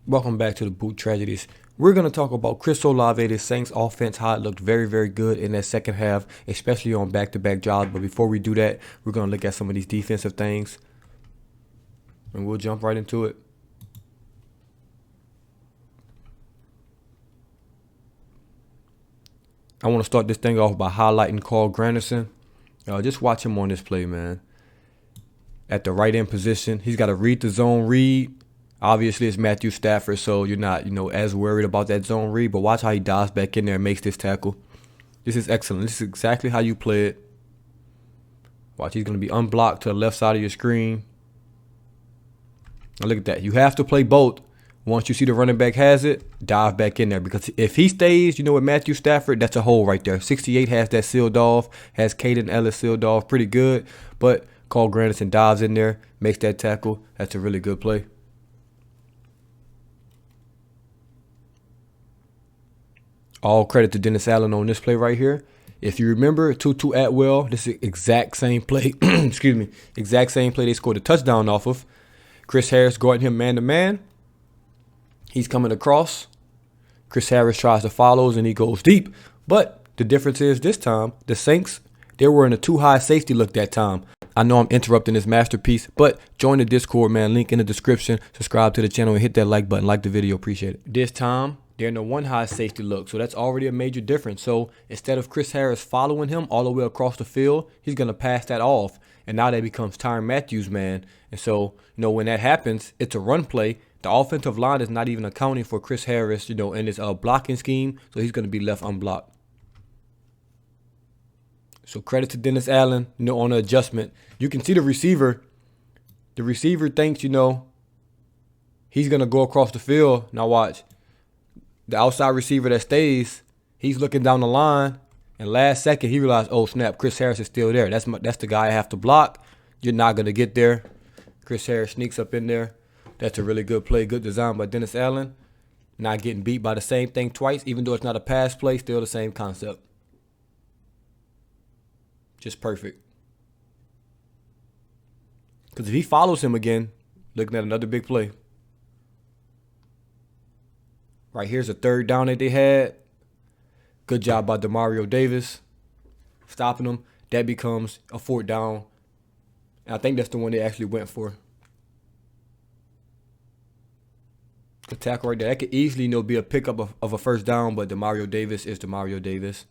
Welcome back to the Boot Tragedies. We're going to talk about Chris Olave, the Saints offense, how it looked very, very good in that second half, especially on back-to-back jobs. But before we do that, we're going to look at some of these defensive things, and we'll jump right into it. I want to start this thing off by highlighting Granderson. Just watch him on this play, man. At the right end position, he's got to read the zone read. Obviously, it's Matthew Stafford, so you're not, as worried about that zone read. But watch how he dives back in there and makes this tackle. This is excellent. This is exactly how you play it. Watch, he's going to be unblocked to the left side of your screen. Now look at that. You have to play both. Once you see the running back has it, dive back in there. Because if he stays, with Matthew Stafford, that's a hole right there. 68 has that sealed off, has Caden Ellis sealed off pretty good. But Granderson dives in there, makes that tackle. That's a really good play. All credit to Dennis Allen on this play right here. If you remember, Tutu Atwell, this is exact same play. Excuse me. Exact same play they scored a touchdown off of. Chris Harris guarding him man-to-man. He's coming across. Chris Harris tries to follow and he goes deep. But the difference is this time, the Saints, they were in a too high safety look that time. I know I'm interrupting this masterpiece, but join the Discord, man. Link in the description. Subscribe to the channel and hit that like button. Like the video. Appreciate it. This time, they're in a one high safety look, so that's already a major difference. So instead of Chris Harris following him all the way across the field, he's going to pass that off. And now that becomes Tyrann Mathieu's man. And so, when that happens, it's a run play. The offensive line is not even accounting for Chris Harris, in his blocking scheme. So he's going to be left unblocked. So credit to Dennis Allen, on the adjustment. You can see the receiver. The receiver thinks, he's going to go across the field. Now watch. The outside receiver that stays, he's looking down the line. And last second, he realized, oh, snap, Chris Harris is still there. That's the guy I have to block. You're not going to get there. Chris Harris sneaks up in there. That's a really good play. Good design by Dennis Allen. Not getting beat by the same thing twice. Even though it's not a pass play, still the same concept. Just perfect. Because if he follows him again, looking at another big play. Right here's a third down that they had. Good job by Demario Davis. Stopping him. That becomes a fourth down. And I think that's the one they actually went for. Good tackle right there. That could easily, be a pickup of a first down, but Demario Davis is Demario Davis.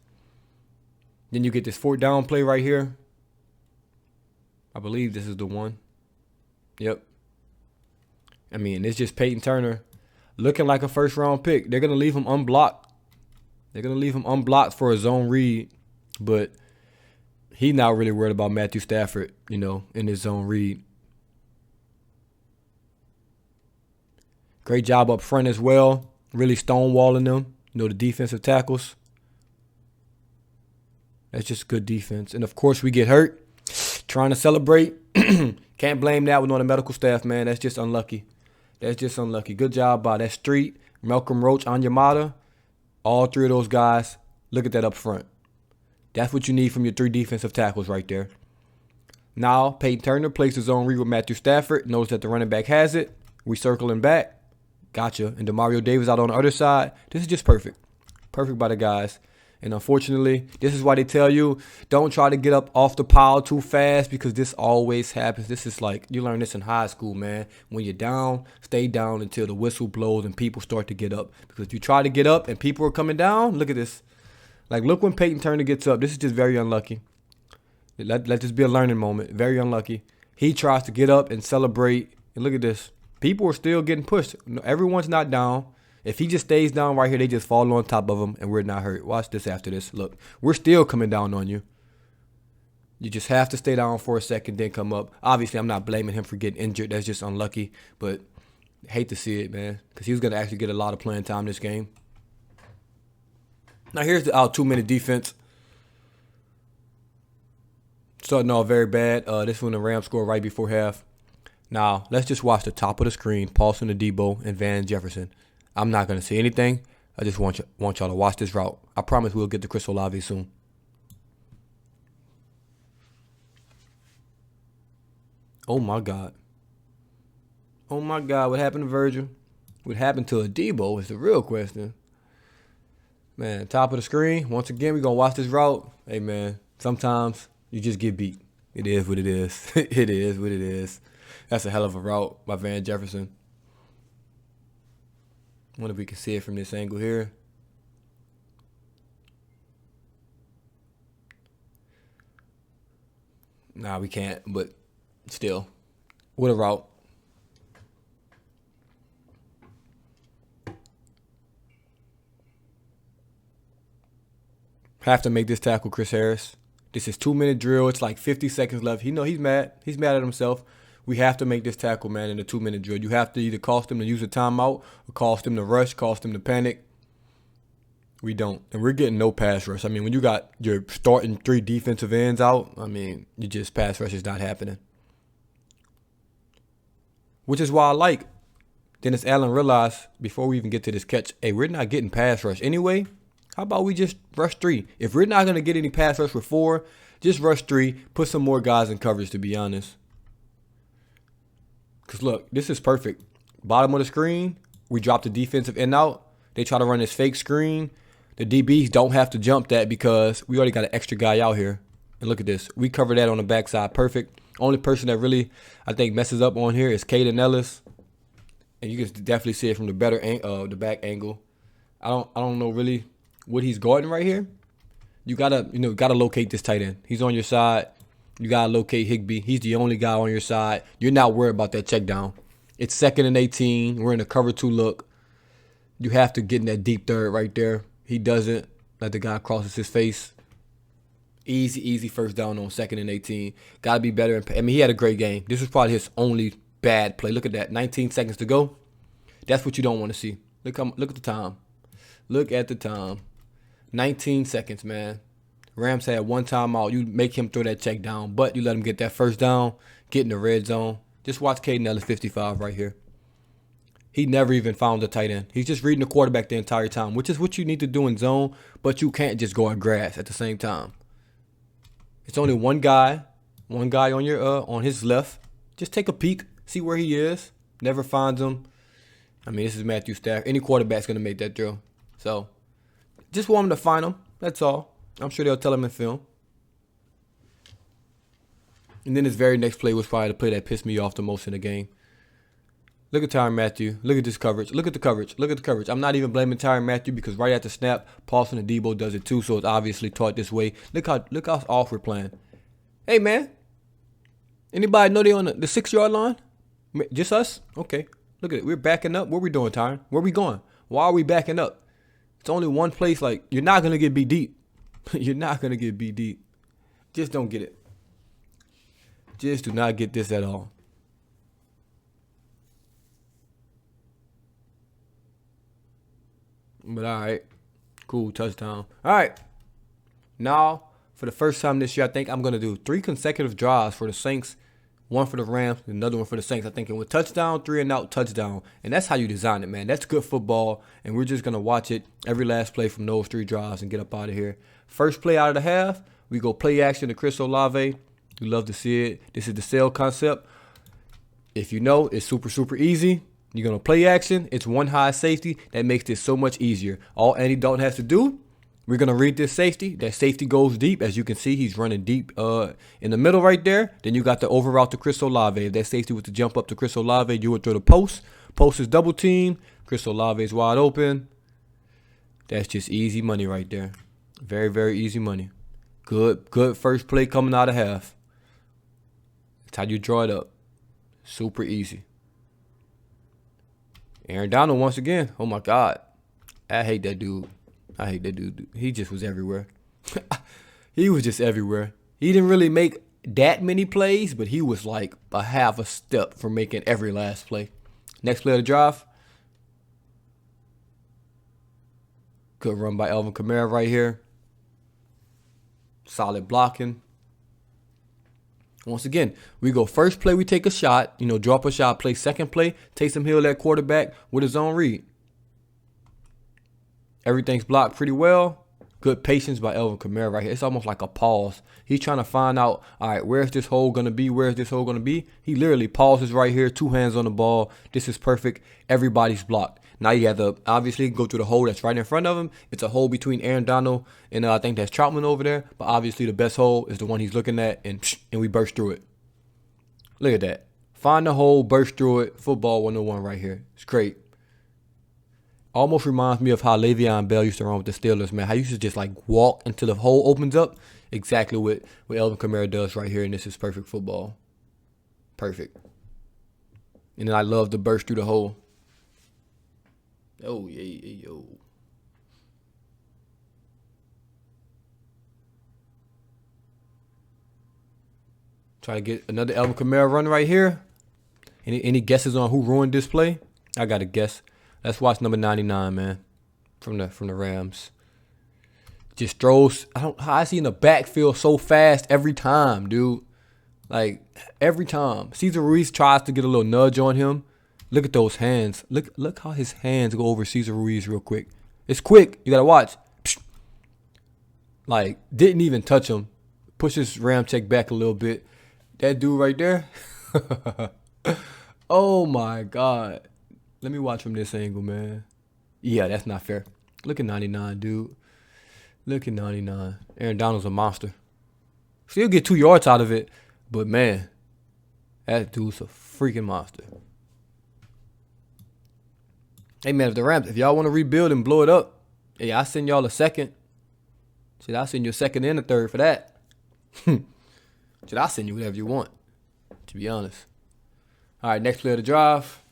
Then you get this fourth down play right here. I believe this is the one. Yep. It's just Peyton Turner looking like a first-round pick. They're going to leave him unblocked. They're going to leave him unblocked for a zone read. But he's not really worried about Matthew Stafford, in his zone read. Great job up front as well. Really stonewalling them. The defensive tackles. That's just good defense. And, of course, we get hurt. Trying to celebrate. Can't blame that one on the medical staff, man. That's just unlucky. That's just unlucky. Good job by that Street, Malcolm Roach, Onyemata. All three of those guys. Look at that up front. That's what you need from your three defensive tackles right there. Now, Peyton Turner plays his own read with Matthew Stafford. Knows that the running back has it. We circling back. Gotcha. And Demario Davis out on the other side. This is just perfect. Perfect by the guys. And unfortunately, this is why they tell you, don't try to get up off the pile too fast because this always happens. This is like, you learn this in high school, man. When you're down, stay down until the whistle blows and people start to get up. Because if you try to get up and people are coming down, look at this. Like, look when Peyton Turner gets up. This is just very unlucky. Let this be a learning moment. Very unlucky. He tries to get up and celebrate. And look at this. People are still getting pushed. Everyone's not down. If he just stays down right here, they just fall on top of him, and we're not hurt. Watch this after this. Look, we're still coming down on you. You just have to stay down for a second, then come up. Obviously, I'm not blaming him for getting injured. That's just unlucky, but hate to see it, man, because he was going to actually get a lot of playing time this game. Now, here's our 2-minute defense. Starting off very bad. This one, the Rams scored right before half. Now, let's just watch the top of the screen. Paulson Adebo and Van Jefferson. I'm not going to say anything. I just want y'all to watch this route. I promise we'll get to Chris Olave soon. Oh, my God. Oh, my God. What happened to Virgil? What happened to a Debo is the real question. Man, top of the screen. Once again, we're going to watch this route. Hey, man, sometimes you just get beat. It is what it is. It is what it is. That's a hell of a route by Van Jefferson. I wonder if we can see it from this angle here. Nah, we can't, but still. What a route. Have to make this tackle, Chris Harris. This is 2-minute drill. It's like 50 seconds left. He's mad. He's mad at himself. We have to make this tackle, man, in a 2-minute drill. You have to either cost him to use a timeout or cost him to rush, cost him to panic. We don't. And we're getting no pass rush. I mean, when you got your starting 3 defensive ends out, I mean, you just pass rush is not happening. Which is why I like Dennis Allen realized before we even get to this catch, hey, we're not getting pass rush anyway. How about we just rush 3? If we're not going to get any pass rush with 4, just rush 3. Put some more guys in coverage, to be honest. Because, look, this is perfect. Bottom of the screen, we drop the defensive end out. They try to run this fake screen. The DBs don't have to jump that because we already got an extra guy out here. And look at this. We cover that on the backside perfect. Only person that really, I think, messes up on here is Caden Ellis. And you can definitely see it from the better the back angle. I don't know really what he's guarding right here. You gotta locate this tight end. He's on your side. You gotta locate Higbee. He's the only guy on your side. You're not worried about that check down. It's 2nd and 18. We're in a cover 2 look. You have to get in that deep third right there. He doesn't. Let the guy crosses his face. Easy first down on 2nd and 18. Gotta be better. I mean, he had a great game. This was probably his only bad play. Look at that. 19 seconds to go. That's what you don't want to see. Look at the time. Look at the time. 19 seconds, man. Rams had 1 timeout. You make him throw that check down, but you let him get that first down, get in the red zone. Just watch Caden Ellis 55 right here. He never even found the tight end. He's just reading the quarterback the entire time, which is what you need to do in zone, but you can't just go on grass at the same time. It's only one guy on your on his left. Just take a peek, see where he is. Never finds him. I mean, this is Matthew Stafford. Any quarterback's gonna make that drill. So just want him to find him. That's all. I'm sure they'll tell him in film. And then his very next play was probably the play that pissed me off the most in the game. Look at Tyrann Mathieu. Look at this coverage. Look at the coverage. Look at the coverage. I'm not even blaming Tyrann Mathieu because right at the snap, Paulson and Debo does it too, so it's obviously taught this way. Look how off we're playing. Hey, man. Anybody know they on the 6-yard line? Just us? Okay. Look at it. We're backing up. What we doing, Tyrann? Where we going? Why are we backing up? It's only one place. Like, you're not going to get beat deep. You're not going to get beat deep. Just don't get it. Just do not get this at all. But all right, cool, touchdown. All right, now for the first time this year, I think I'm going to do 3 consecutive drives for the Saints, 1 for the Rams, and another one for the Saints. I think it was touchdown, 3 and out, touchdown. And that's how you design it, man. That's good football, and we're just going to watch it every last play from those 3 drives and get up out of here. First play out of the half, we go play action to Chris Olave. You love to see it. This is the sail concept. If you know, it's super easy. You're going to play action. It's 1 high safety. That makes this so much easier. All Andy Dalton has to do, we're going to read this safety. That safety goes deep. As you can see, he's running deep in the middle right there. Then you got the over route to Chris Olave. If that safety was to jump up to Chris Olave, you would throw the post. Post is double team. Chris Olave is wide open. That's just easy money right there. Very easy money. Good first play coming out of half. That's how you draw it up. Super easy. Aaron Donald once again. Oh, my God. I hate that dude. He just was everywhere. He was just everywhere. He didn't really make that many plays, but he was like a half a step from making every last play. Next play of the drive. Good run by Alvin Kamara right here. Solid blocking. Once again, we go first play, we take a shot, drop a shot, play second play, Taysom Hill at quarterback with his own read. Everything's blocked pretty well. Good patience by Alvin Kamara right here. It's almost like a pause. He's trying to find out, all right, where's this hole going to be? Where's this hole going to be? He literally pauses right here, 2 hands on the ball. This is perfect. Everybody's blocked. Now you have to obviously go through the hole that's right in front of him. It's a hole between Aaron Donald and I think that's Troutman over there. But obviously the best hole is the one he's looking at, and we burst through it. Look at that. Find the hole, burst through it. Football 101 right here. It's great. Almost reminds me of how Le'Veon Bell used to run with the Steelers, man. How you should just like walk until the hole opens up. Exactly what Alvin Kamara does right here, and this is perfect football. Perfect. And then I love the burst through the hole. Oh, yeah, yo. Try to get another Alvin Kamara run right here. Any guesses on who ruined this play? I got a guess. Let's watch number 99, man, from the Rams. Just throws. I see in the backfield so fast every time, dude. Like every time. Cesar Ruiz tries to get a little nudge on him. Look at those hands. Look how his hands go over Cesar Ruiz real quick. It's quick. You gotta watch. Psh. Like didn't even touch him. Pushes Ramczyk back a little bit. That dude right there. Oh my God. Let me watch from this angle, man. Yeah, that's not fair. Look at 99, dude. Look at 99. Aaron Donald's a monster. Still get 2 yards out of it, but man, that dude's a freaking monster. Hey man, if y'all want to rebuild and blow it up, hey, I send y'all a second. Should I send you a second and a third for that? Should I send you whatever you want? To be honest. All right, next play of the drive.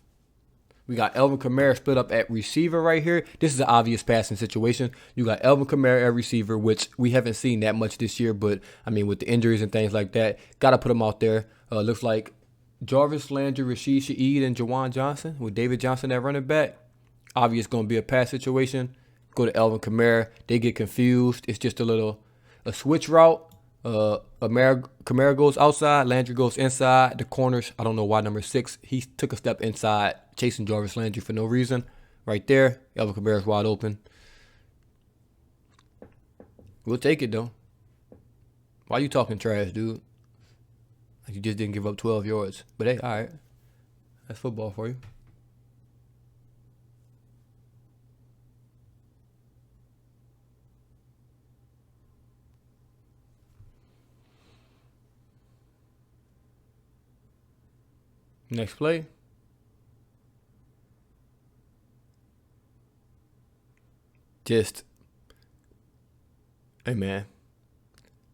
We got Alvin Kamara split up at receiver right here. This is an obvious passing situation. You got Alvin Kamara at receiver, which we haven't seen that much this year, but I mean with the injuries and things like that, gotta put him out there. Looks like Jarvis Landry, Rashid Shaheed, and Jawan Johnson with David Johnson at running back. Obvious going to be a pass situation. Go to Alvin Kamara. They get confused. It's just a switch route. Kamara goes outside. Landry goes inside. The corners, I don't know why number 6. He took a step inside, chasing Jarvis Landry for no reason. Right there. Alvin Kamara's wide open. We'll take it, though. Why you talking trash, dude? Like you just didn't give up 12 yards. But hey, all right. That's football for you. Next play. Hey man.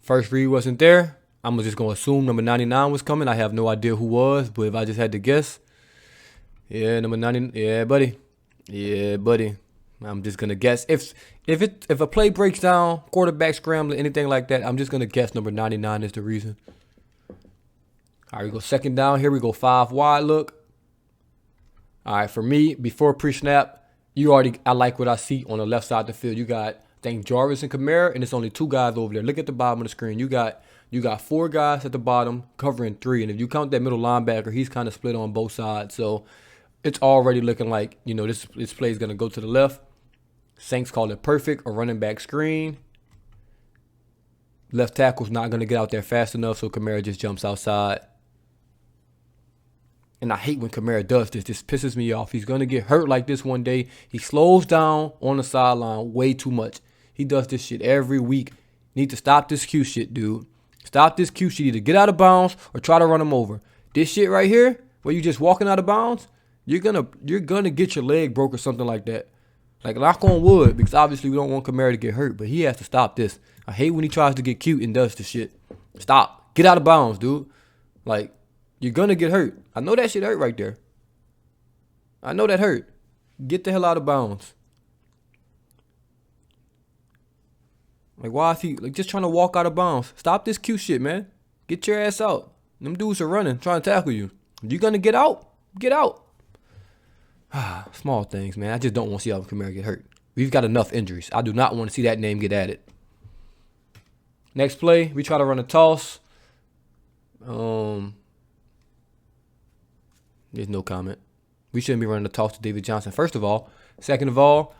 First read wasn't there. I'm just going to assume number 99 was coming. I have no idea who was, but if I just had to guess. Yeah, number 90. Yeah, buddy. Yeah, buddy. I'm just going to guess. If a play breaks down, quarterback scrambling, anything like that, I'm just going to guess number 99 is the reason. All right, we go second down here. We go 5 wide look. All right, for me, before pre-snap, I like what I see on the left side of the field. You got, I think, Jarvis and Kamara, and it's only 2 guys over there. Look at the bottom of the screen. You got 4 guys at the bottom covering 3. And if you count that middle linebacker, he's kind of split on both sides. So it's already looking like, this play is going to go to the left. Saints call it perfect, a running back screen. Left tackle's not going to get out there fast enough, so Kamara just jumps outside. And I hate when Kamara does this. This pisses me off. He's going to get hurt like this one day. He slows down on the sideline way too much. He does this shit every week. Need to stop this Q shit, dude. Stop this Q shit. Either get out of bounds or try to run him over. This shit right here, where you just walking out of bounds, you're gonna get your leg broke or something like that. Like, knock on wood, because obviously we don't want Kamara to get hurt, but he has to stop this. I hate when he tries to get cute and does this shit. Stop. Get out of bounds, dude. Like, you're going to get hurt. I know that shit hurt right there. I know that hurt. Get the hell out of bounds. Like, why is he just trying to walk out of bounds? Stop this cute shit, man. Get your ass out. Them dudes are running, trying to tackle you. You going to get out? Get out. Small things, man. I just don't want to see Alvin Kamara get hurt. We've got enough injuries. I do not want to see that name get added. Next play, we try to run a toss. There's no comment. We shouldn't be running a toss to David Johnson, first of all. Second of all,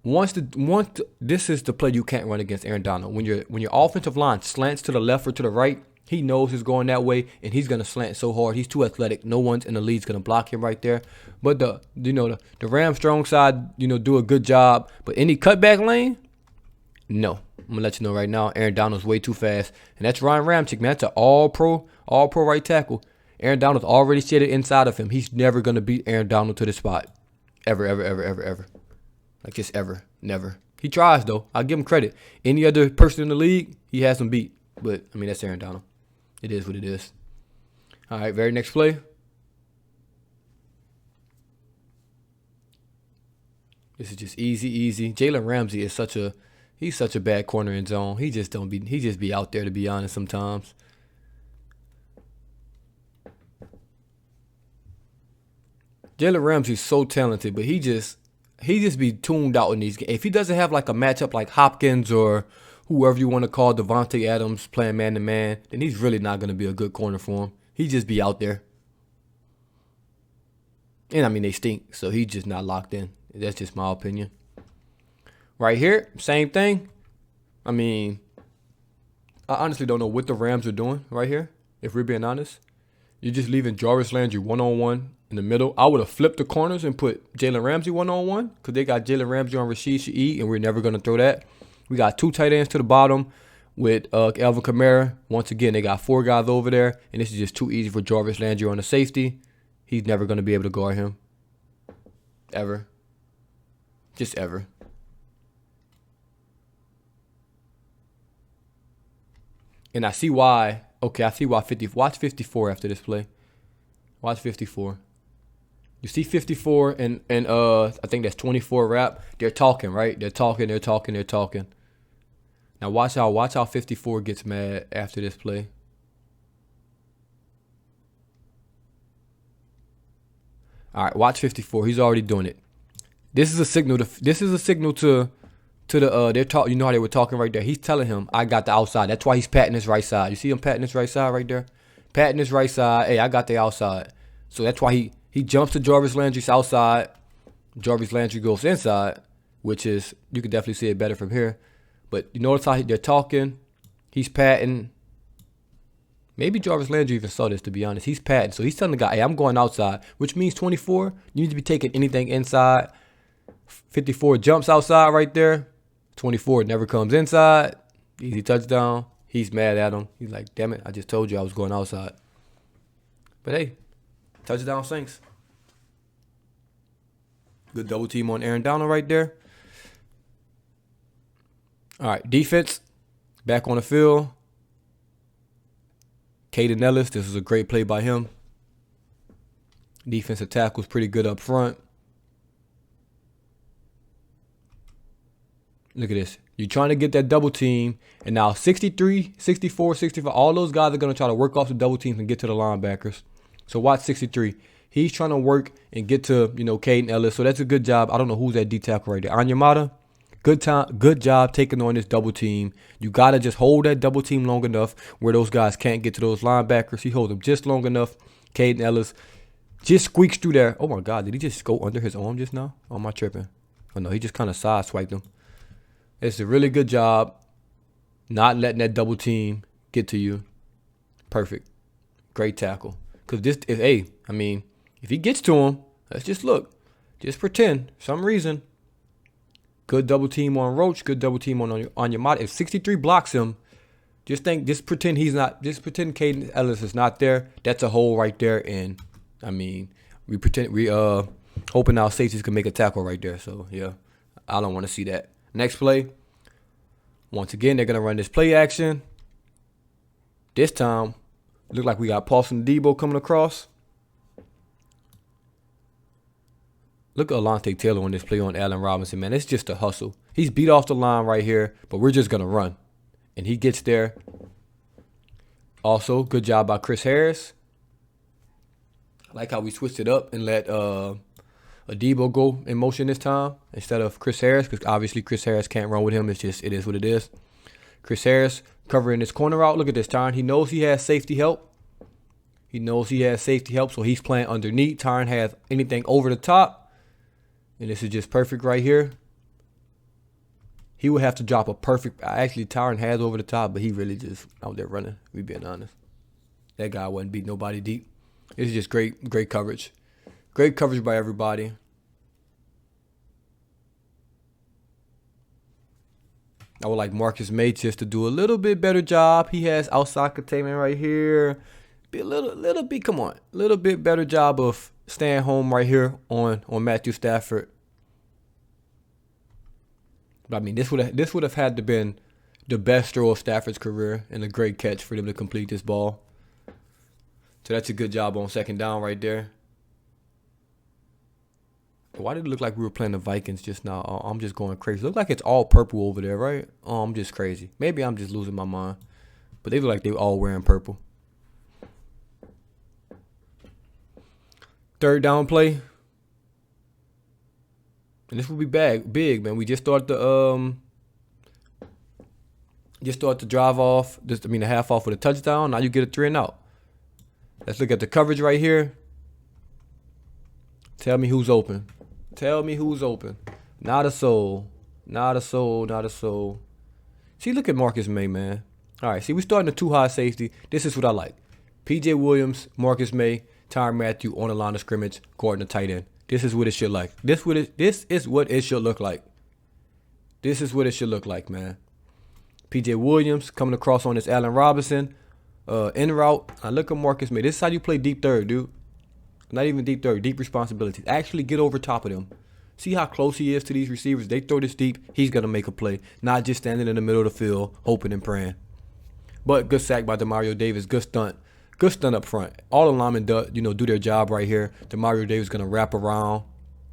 This is the play you can't run against Aaron Donald. When your offensive line slants to the left or to the right, he knows it's going that way, and he's gonna slant so hard. He's too athletic. No one's in the league's gonna block him right there. But the Rams strong side, do a good job. But any cutback lane, no. I'm gonna let you know right now, Aaron Donald's way too fast. And that's Ryan Ramczyk, man. That's an all pro right tackle. Aaron Donald's already shit it inside of him. He's never gonna beat Aaron Donald to the spot. Ever, ever, ever, ever, ever. Like just ever. Never. He tries though. I'll give him credit. Any other person in the league, he has him beat. But I mean that's Aaron Donald. It is what it is. All right, very next play. This is just easy. Jalen Ramsey is such a bad corner in zone. He just be out there, to be honest, sometimes. Jalen Ramsey's so talented, but he just be tuned out in these games. If he doesn't have like a matchup like Hopkins or whoever you want to call Devontae Adams playing man-to-man, then he's really not going to be a good corner for him. He just be out there. And, I mean, they stink, so he's just not locked in. That's just my opinion. Right here, same thing. I mean, I honestly don't know what the Rams are doing right here, if we're being honest. You're just leaving Jarvis Landry one-on-one in the middle. I would have flipped the corners and put Jalen Ramsey one-on-one because they got Jalen Ramsey on Rashid Shaheed, and we're never going to throw that. We got 2 tight ends to the bottom with Alvin Kamara. Once again, they got 4 guys over there, and this is just too easy for Jarvis Landry on the safety. He's never going to be able to guard him. Ever. Just ever. And I see why. Okay, I see why 50. Watch 54 after this play. Watch 54. You see 54 and I think that's 24 wrap. They're talking, right? They're talking. Now watch how 54 gets mad after this play. All right, watch 54. He's already doing it. This is a signal to the they're talking. You know how they were talking right there. He's telling him, "I got the outside." That's why he's patting his right side. You see him patting his right side right there, patting his right side. Hey, I got the outside. So that's why he jumps to Jarvis Landry's outside. Jarvis Landry goes inside, which is you can definitely see it better from here. But you notice how they're talking. He's patting. Maybe Jarvis Landry even saw this, to be honest. He's patting. So he's telling the guy, hey, I'm going outside, which means 24, you need to be taking anything inside. 54 jumps outside right there. 24 never comes inside. Easy touchdown. He's mad at him. He's like, damn it, I just told you I was going outside. But hey, touchdown Saints. Good double team on Aaron Donald right there. All right, defense. Back on the field. Caden Ellis, this was a great play by him. Defensive tackle was pretty good up front. Look at this. You're trying to get that double team. And now 63, 64, 65, all those guys are going to try to work off the double teams and get to the linebackers. So watch 63. He's trying to work and get to, Caden Ellis. So that's a good job. I don't know who's that D tackle right there. Onyemata. Good job taking on this double team. You got to just hold that double team long enough where those guys can't get to those linebackers. He holds them just long enough. Caden Ellis just squeaks through there. Oh, my God. Did he just go under his arm just now? Oh, am I tripping? Oh, no. He just kind of side-swiped him. It's a really good job not letting that double team get to you. Perfect. Great tackle. Because if he gets to him, let's just look. Just pretend. For some reason. Good double team on Roach. Good double team on Onyemata. If 63 blocks him, just pretend Caden Ellis is not there. That's a hole right there. And, we hoping our safeties can make a tackle right there. So, yeah, I don't want to see that. Next play. Once again, they're going to run this play action. This time, look like we got Paulson Debo coming across. Look at Alontae Taylor on this play on Allen Robinson, man. It's just a hustle. He's beat off the line right here, but we're just going to run. And he gets there. Also, good job by Chris Harris. I like how we switched it up and let Debo go in motion this time instead of Chris Harris, because obviously Chris Harris can't run with him. It is what it is. Chris Harris covering his corner out. Look at this, Tyron. He knows he has safety help. So he's playing underneath. Tyron has anything over the top. And this is just perfect right here. He would have to drop a perfect. Actually, Tyron has over the top, but he really just out there running. We being honest. That guy wasn't beating nobody deep. It's just great coverage. Great coverage by everybody. I would like Marcus May just to do a little bit better job. He has outside containment right here. Be a little bit, come on. A little bit better job of staying home right here on Matthew Stafford. But I mean, this would have had to been the best throw of Stafford's career and a great catch for them to complete this ball. So that's a good job on second down right there. Why did it look like we were playing the Vikings just now? Oh, I'm just going crazy. It look like it's all purple over there, right? Oh, I'm just crazy. Maybe I'm just losing my mind. But they look like they were all wearing purple. Third down play. And this will be big, man. We just started to drive off. The half off with a touchdown. Now you get a 3 and out. Let's look at the coverage right here. Tell me who's open. Tell me who's open. Not a soul. Not a soul. Not a soul. See, look at Marcus May, man. All right, see, we're starting a 2-high safety. This is what I like. P.J. Williams, Marcus May, Tyrann Mathieu on the line of scrimmage, guarding the tight end. This is what it should like. This is what it should look like. This is what it should look like, man. P.J. Williams coming across on this Allen Robinson en route. I look at Marcus May. This is how you play deep third, dude. Not even deep third, deep responsibilities. Actually get over top of them. See how close he is to these receivers. They throw this deep, he's going to make a play. Not just standing in the middle of the field, hoping and praying. But good sack by Demario Davis. Good stunt. Good stunt up front. All the linemen do their job right here. Demario Davis is going to wrap around.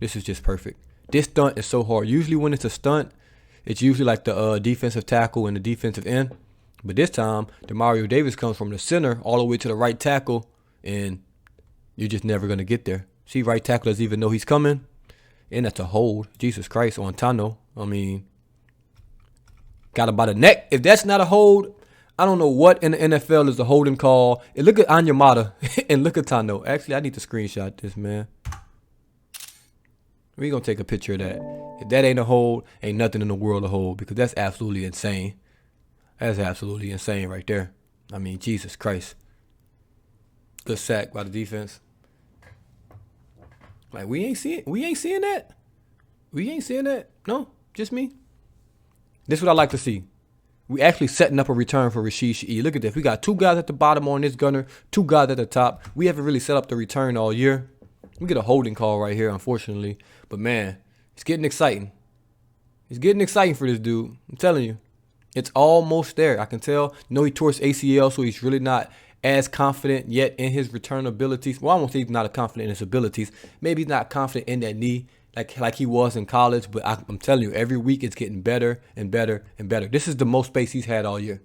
This is just perfect. This stunt is so hard. Usually when it's a stunt, it's usually like the defensive tackle and the defensive end. But this time, Demario Davis comes from the center all the way to the right tackle, and you're just never going to get there. See, right tackle doesn't even know he's coming. And that's a hold. Jesus Christ, on Tano. I mean, got him by the neck. If that's not a hold, I don't know what in the NFL is a holding call. And look at Anyamata and look at Tano. Actually, I need to screenshot this, man. We're going to take a picture of that. If that ain't a hold, ain't nothing in the world a hold, because that's absolutely insane. That's absolutely insane right there. I mean, Jesus Christ. Good sack by the defense. Like, we ain't seeing that. We ain't seeing that. No, just me. This is what I like to see. We actually setting up a return for Rashid Shaheed. Look at this. We got 2 guys at the bottom on this gunner, 2 guys at the top. We haven't really set up the return all year. We get a holding call right here, unfortunately. But, man, it's getting exciting. It's getting exciting for this dude. I'm telling you. It's almost there. I can tell. He tore his ACL, so he's really not as confident yet in his return abilities. Well, I won't say he's not confident in his abilities. Maybe he's not confident in that knee like he was in college. But I'm telling you, every week it's getting better and better and better. This is the most space he's had all year.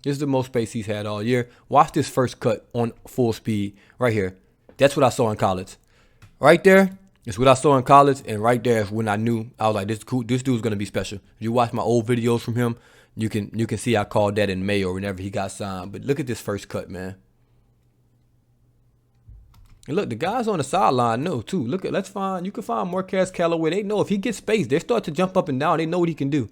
This is the most space he's had all year. Watch this first cut on full speed right here. That's what I saw in college. Right there is what I saw in college. And right there is when I knew, I was like, this dude's going to be special. If you watch my old videos from him, you can see I called that in May or whenever he got signed. But look at this first cut, man. And look, the guys on the sideline know too. You can find Marquez Callaway. They know if he gets space, they start to jump up and down. They know what he can do.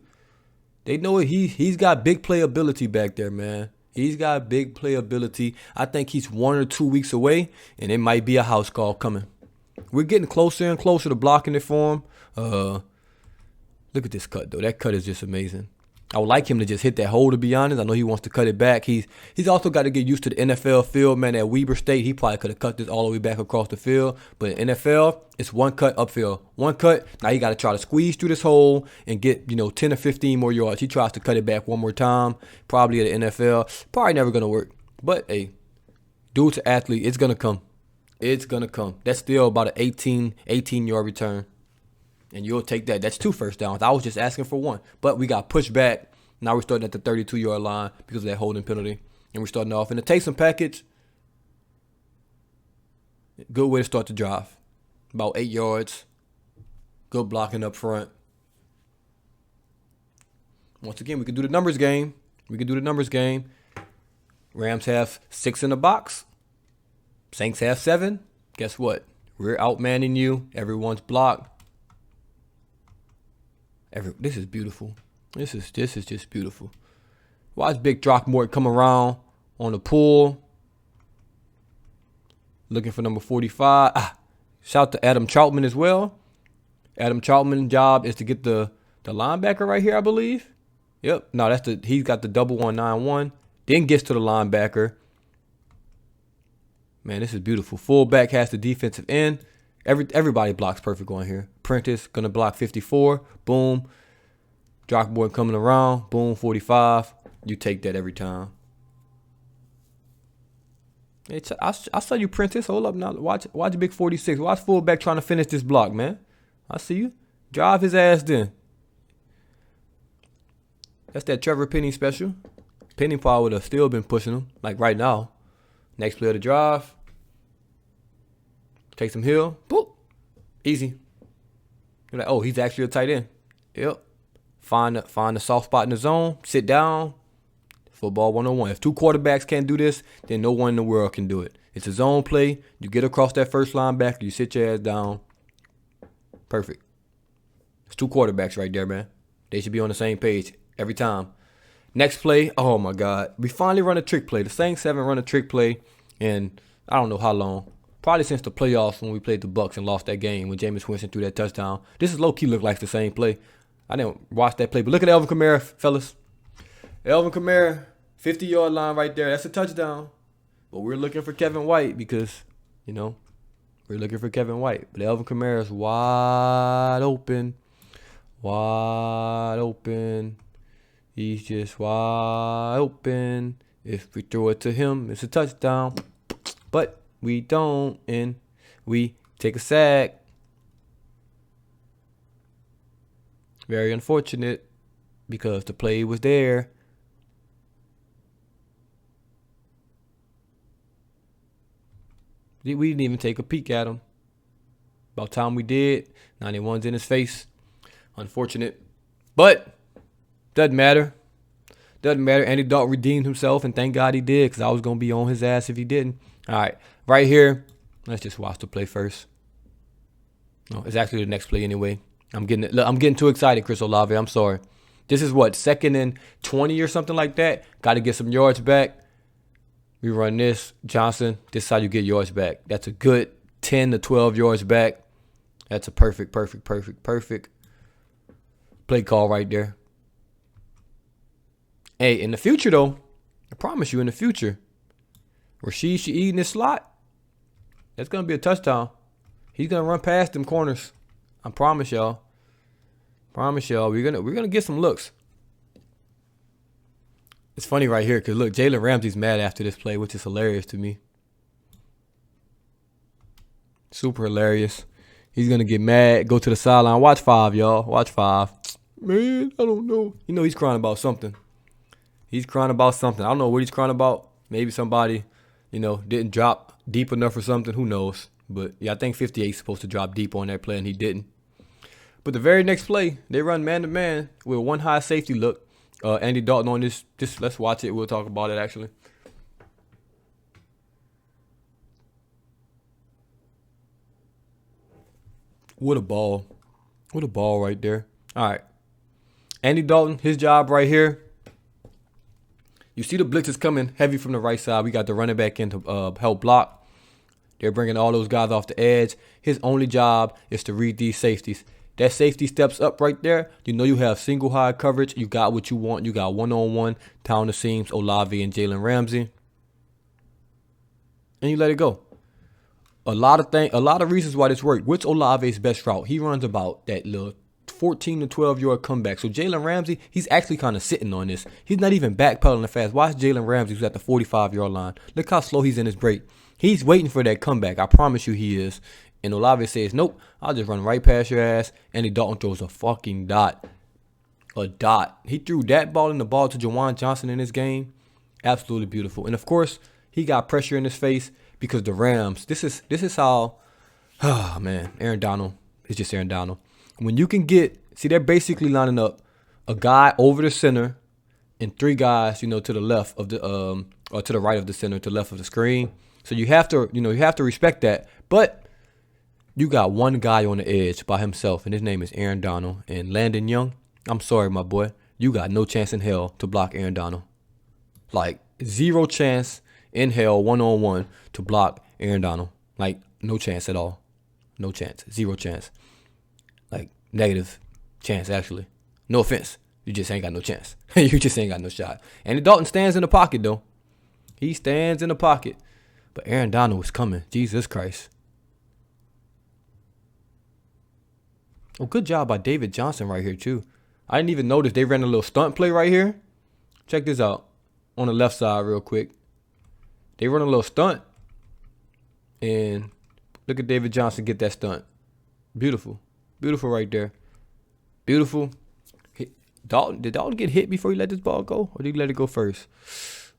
They know he's got big playability back there, man. He's got big playability. I think he's 1 or 2 weeks away, and it might be a house call coming. We're getting closer and closer to blocking it for him. Look at this cut, though. That cut is just amazing. I would like him to just hit that hole, to be honest. I know he wants to cut it back. He's also got to get used to the NFL field, man. At Weber State, he probably could have cut this all the way back across the field. But in NFL, it's 1 cut upfield. 1 cut. Now he got to try to squeeze through this hole and get, 10 or 15 more yards. He tries to cut it back one more time, probably at the NFL. Probably never going to work. But, hey, dude's an athlete. It's going to come. It's going to come. That's still about an 18-yard return. And you'll take that. That's 2 first downs. I was just asking for 1. But we got pushed back. Now we're starting at the 32-yard line because of that holding penalty. And we're starting off in the Taysom package. Good way to start the drive. About 8 yards. Good blocking up front. Once again, we can do the numbers game. Rams have 6 in the box. Saints have 7. Guess what? We're outmanning you. Everyone's blocked. This is beautiful. This is just beautiful. Watch Big Throckmorton come around on the pull. Looking for number 45. Shout out to Adam Troutman as well. Adam Troutman's job is to get the linebacker right here, I believe. Yep. No, he's got the 191. Then gets to the linebacker. Man, this is beautiful. Fullback has the defensive end. Everybody blocks perfect on here. Prentice gonna block 54. Boom. Throckmorton coming around. Boom, 45. You take that every time. I'll show you Prentice. Hold up now. Watch Big 46. Watch fullback trying to finish this block, man. I see you. Drive his ass then. That's that Trevor Penny special. Penny probably would have still been pushing him, like right now. Next play of the drive. Taysom Hill. Boop. Easy. You're like, oh, he's actually a tight end. Yep. Find the soft spot in the zone. Sit down. Football 101. If two quarterbacks can't do this, then no one in the world can do it. It's a zone play. You get across that first linebacker. You sit your ass down. Perfect. It's two quarterbacks right there, man. They should be on the same page every time. Next play. Oh, my God. We finally run a trick play. The Saints haven't run a trick play in I don't know how long. Probably since the playoffs when we played the Bucs and lost that game when Jameis Winston threw that touchdown. This is low-key look like the same play. I didn't watch that play. But look at Alvin Kamara, fellas. Alvin Kamara, 50-yard line right there. That's a touchdown. But we're looking for Kevin White because, we're looking for Kevin White. But Alvin Kamara's wide open. Wide open. He's just wide open. If we throw it to him, it's a touchdown. But we don't, and we take a sack. Very unfortunate because the play was there. We didn't even take a peek at him. About time we did. 91's in his face. Unfortunate. But doesn't matter. Doesn't matter. Andy Dalton redeemed himself, and thank God he did because I was going to be on his ass if he didn't. All right. Right here. Let's just watch the play first. No, it's actually the next play anyway. I'm getting too excited, Chris Olave. I'm sorry. This is what, 2nd and 20 or something like that? Got to get some yards back. We run this. Johnson, this is how you get yards back. That's a good 10 to 12 yards back. That's a perfect play call right there. Hey, in the future, though, I promise you, in the future, Shaheed in this slot, that's going to be a touchdown. He's going to run past them corners. I promise y'all. We're gonna get some looks. It's funny right here because look, Jalen Ramsey's mad after this play, which is hilarious to me. Super hilarious. He's gonna get mad, go to the sideline. Watch 5, y'all. Watch 5. Man, I don't know. He's crying about something. I don't know what he's crying about. Maybe somebody, didn't drop deep enough or something. Who knows? But yeah, I think 58 is supposed to drop deep on that play, and he didn't. But the very next play, they run man-to-man with one high safety look. Andy Dalton on this. Let's watch it. We'll talk about it, actually. What a ball. What a ball right there. All right. Andy Dalton, his job right here. You see the blitzes coming heavy from the right side. We got the running back in to help block. They're bringing all those guys off the edge. His only job is to read these safeties. That safety steps up right there. You have single high coverage. You got what you want. You got one-on-one down the seams, Olave and Jalen Ramsey. And you let it go. A lot of reasons why this worked. What's Olave's best route? He runs about that little 14 to 12-yard comeback. So Jalen Ramsey, he's actually kind of sitting on this. He's not even backpedaling fast. Watch Jalen Ramsey, who's at the 45-yard line. Look how slow he's in his break. He's waiting for that comeback. I promise you he is. And Olave says, nope, I'll just run right past your ass. Andy Dalton throws a fucking dot. A dot. He threw that ball and the ball to Juwan Johnson in this game. Absolutely beautiful. And, of course, he got pressure in his face because the Rams, this is how, man, Aaron Donald is just Aaron Donald. When you can they're basically lining up a guy over the center and 3 guys, to the left of the, or to the right of the center, to the left of the screen. So you have to respect that. But you got one guy on the edge by himself, and his name is Aaron Donald. And Landon Young, I'm sorry, my boy. you got no chance in hell to block Aaron Donald. Like, zero chance in hell, one-on-one, to block Aaron Donald. Like, no chance at all. No chance. Zero chance. Like, negative chance, actually. No offense. You just ain't got no chance. You just ain't got no shot. Andy Dalton stands in the pocket, though. He stands in the pocket. But Aaron Donald is coming. Jesus Christ. Oh, good job by David Johnson right here, too. I didn't even notice they ran a little stunt play right here. Check this out. On the left side real quick. They run a little stunt. And look at David Johnson get that stunt. Beautiful. Beautiful right there. Beautiful. Did Dalton get hit before he let this ball go? Or did he let it go first?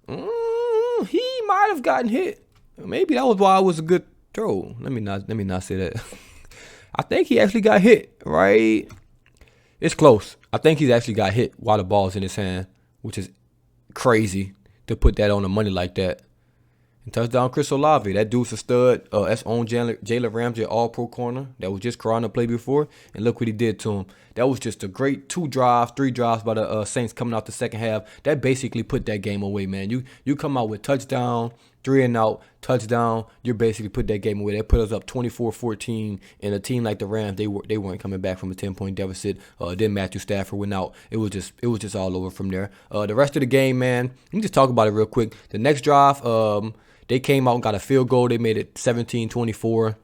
He might have gotten hit. Maybe that was why it was a good throw. Let me not say that. I think he actually got hit, right? It's close. I think he's actually got hit while the ball's in his hand, which is crazy to put that on the money like that. And touchdown, Chris Olave. That dude's a stud. That's on Jalen Ramsey, all-pro corner that was just crying to play before. And look what he did to him. That was just a great 3 drives by the Saints coming out the second half. That basically put that game away, man. You come out with touchdown, 3 and out, touchdown. You basically put that game away. They put us up 24-14. And a team like the Rams, they weren't coming back from a 10-point deficit. Then Matthew Stafford went out. It was just all over from there. The rest of the game, man. Let me just talk about it real quick. The next drive, they came out and got a field goal. They made it 17-24.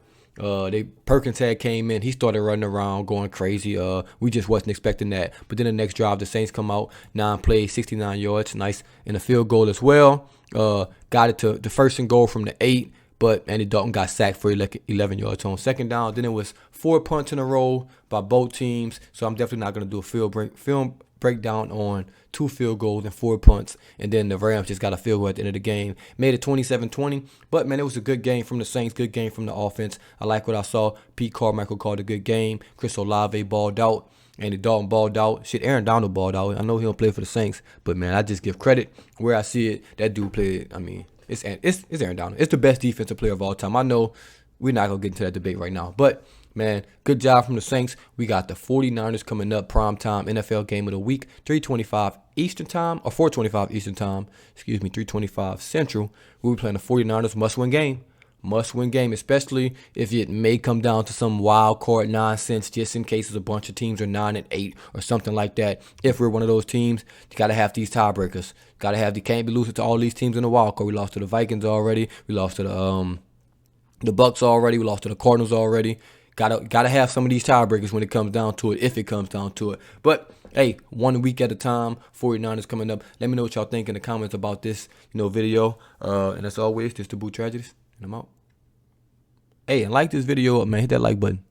Perkins had came in. He started running around, going crazy. We just wasn't expecting that. But then the next drive, the Saints come out, 9 plays, 69 yards, nice, and a field goal as well. Got it to the 1st and goal from the 8, but Andy Dalton got sacked for 11 yards on 2nd down. Then it was 4 punts in a row by both teams. So I'm definitely not going to do a film breakdown on 2 field goals and 4 punts. And then the Rams just got a field goal at the end of the game. Made it 27-20. But, man, it was a good game from the Saints. Good game from the offense. I like what I saw. Pete Carmichael called a good game. Chris Olave balled out. Andy Dalton balled out. Shit, Aaron Donald balled out. I know he don't play for the Saints. But, man, I just give credit where I see it. That dude played, I mean, it's Aaron Donald. It's the best defensive player of all time. I know we're not going to get into that debate right now. But, man, good job from the Saints. We got the 49ers coming up, primetime NFL game of the week, 3:25 Eastern time, or 4:25 Eastern time, 3:25 Central. We'll be playing the 49ers, must-win game. Must-win game, especially if it may come down to some wild card nonsense, just in case a bunch of teams are 9-8 or something like that. If we're one of those teams, you got to have these tiebreakers. Can't be losing to all these teams in the wild card. We lost to the Vikings already. We lost to the Bucks already. We lost to the Cardinals already. Gotta have some of these tiebreakers when it comes down to it, if it comes down to it. But, hey, 1 week at a time, 49ers coming up. Let me know what y'all think in the comments about this, video. And as always, this is DaBoot Tragedies, and I'm out. Hey, and like this video up, man. Hit that like button.